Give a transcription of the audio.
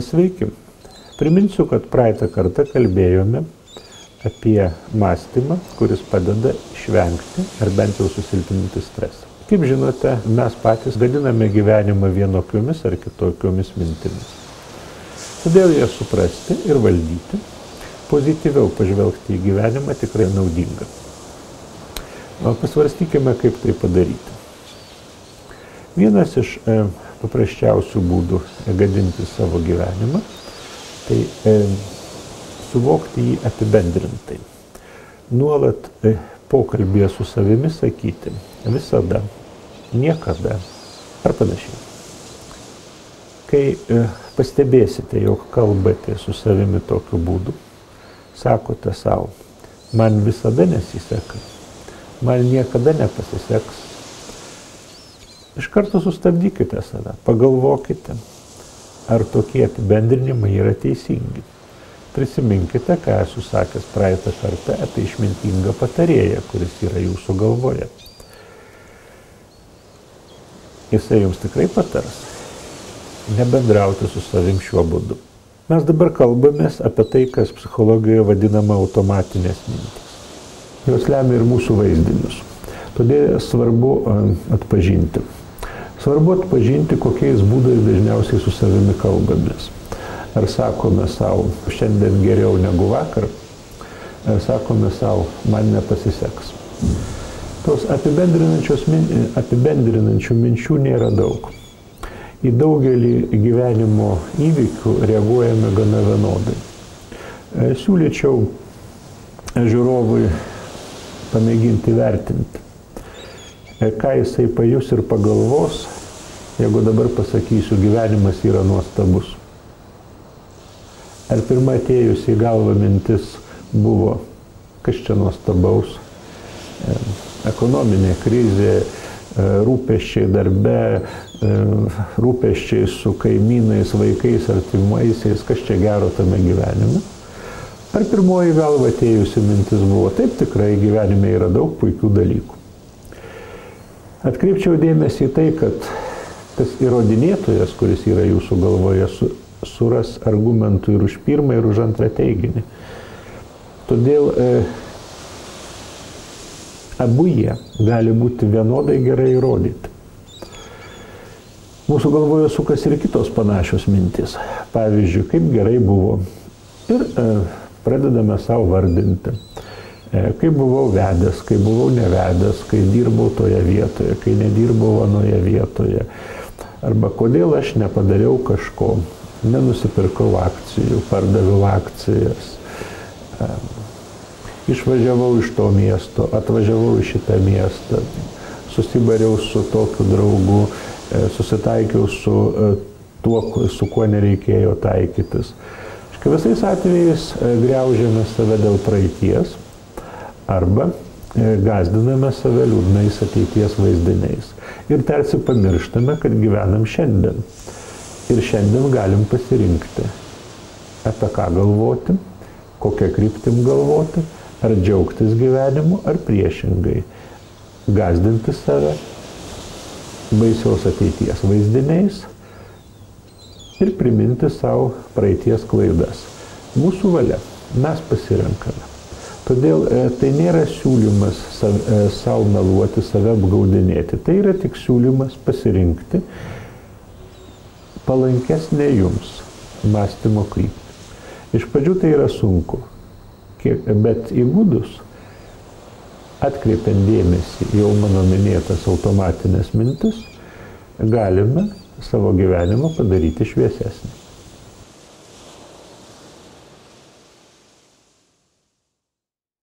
Sveiki. Priminsiu, kad praeitą kartą kalbėjome apie mąstymą, kuris padeda išvengti ar bent jau susilpninti stresą. Kaip žinote, mes patys gadiname gyvenimą vienokiomis ar kitokiomis mintimis. Todėl jas suprasti ir valdyti, pozityviau pažvelgti į gyvenimą tikrai naudinga. Pasvarstykime, kaip tai padaryti. Vienas iš paprasčiausių būdų gadinti savo gyvenimą, tai suvokti jį apibendrintai. Nuolat pokalbėje su savimi sakyti visada, niekada ar panašiai. Kai pastebėsite, jog kalbate su savimi tokiu būdu, sakote savo, man visada nesiseka, man niekada nepasiseks, iš karto sustabdykite save, pagalvokite, ar tokie apibendrinimai yra teisingi. Prisiminkite, ką esu sakęs praeitą kartą apie išmintingą patarėją, kuris yra jūsų galvoje. Jisai jums tikrai patars nebendrauti su savim šiuo būdu. Mes dabar kalbamės apie tai, kas psichologijoje vadinama automatinės mintys. Jos lemia ir mūsų vaizdinius. Todėl svarbu atpažinti. Svarbu atpažinti, kokiais būdais dažniausiai su savimi kalbamės. Ar sakome savo, šiandien geriau negu vakar, ar sakome savo, man nepasiseks. Tos apibendrinančių minčių nėra daug. Į daugelį gyvenimo įvykių reaguojame gana vienodai. Siūlyčiau žiūrovui pamėginti vertinti, ką jisai pajus ir pagalvos, jeigu dabar pasakysiu, gyvenimas yra nuostabus. Ar pirma atėjus į galvą mintis buvo, kas čia nuostabaus, ekonominė krizė, rūpesčiai darbe, rūpesčiai su kaimynais, vaikais, artimaisiais, kas čia gero tame gyvenime. Ar pirmoji galva atėjusi mintis buvo, taip tikrai gyvenime yra daug puikių dalykų. Atkreipčiau dėmesį į tai, kad tas įrodinėtojas, kuris yra jūsų galvoje, suras argumentų ir už pirmą, ir už antrą teiginį. Todėl abu jie gali būti vienodai gerai įrodyti. Mūsų galvoje sukasi ir kitos panašios mintis. Pavyzdžiui, kaip gerai buvo. Ir pradedame savo vardinti. Kaip buvau vedęs, kaip buvau nevedęs, kai dirbau toje vietoje, kai nedirbau anoje vietoje. Arba kodėl aš nepadariau kažko. Nenusipirkau akcijų, pardaviau akcijas, išvažiavau iš to miesto, atvažiavau į šitą miestą, susibariau su tokiu draugu, susitaikiau su tuo, su kuo nereikėjo taikytis. Visais atvejais griaužiame save dėl praeities arba gąsdiname save liūdnais ateities vaizdiniais. Ir tarsi pamirštame, kad gyvenam šiandien. Ir šiandien galim pasirinkti, apie ką galvoti, kokią kryptim galvoti, ar džiaugtis gyvenimu, ar priešingai. Gąsdinti save baisios ateities vaizdiniais ir priminti savo praeities klaidas. Mūsų valia, mes pasirenkame. Todėl tai nėra siūlymas savo meluoti, save apgaudinėti. Tai yra tik siūlymas pasirinkti palankesnė jums mąstymo kryptį. Iš pradžių tai yra sunku, bet įgudus, atkreipiant dėmesį jau mano minėtas automatinės mintis, galime savo gyvenimą padaryti šviesesnį.